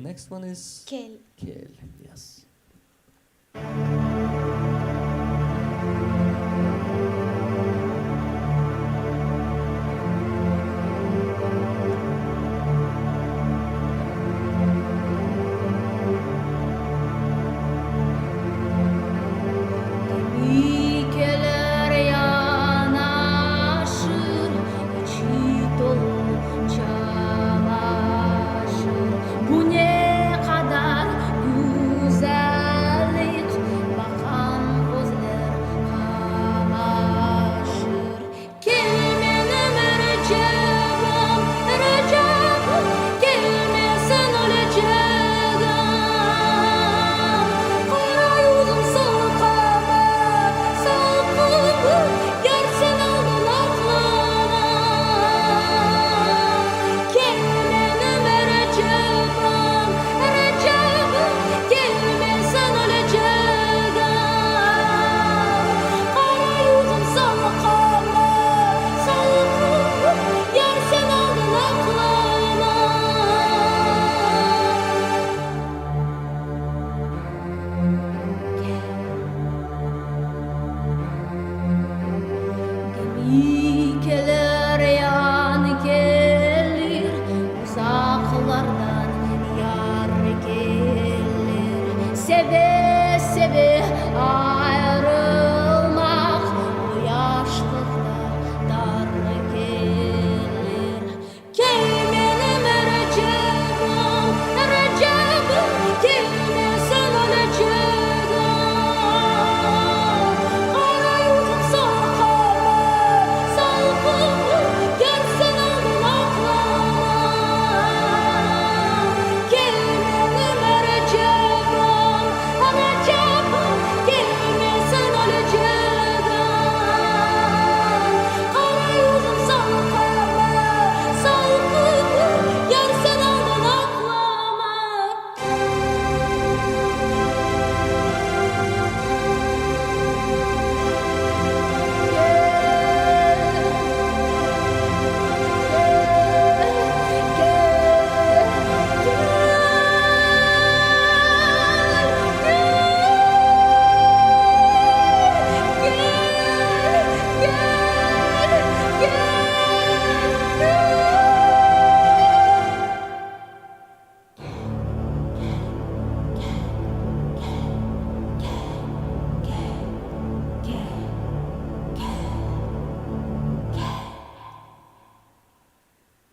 next one is Kel. Kel. Yes. Ülkeler yanaşır, içi dolu çamaşır. Bu ne kadar güzellik, bakan gözler kamaşır. Gelmenim Recep'im, Recep'im, gelmesin öleceğim. Kara yüzüm salkama, salkama, yersen aldın aklıma. Gelmenim Recep'im, Recep'im, gelmesin öleceğim. Kara yüzüm salkama, salkama, yersen aldın aklıma. Gemiler yan gelir, uzaklardan yar gelir. Seve seve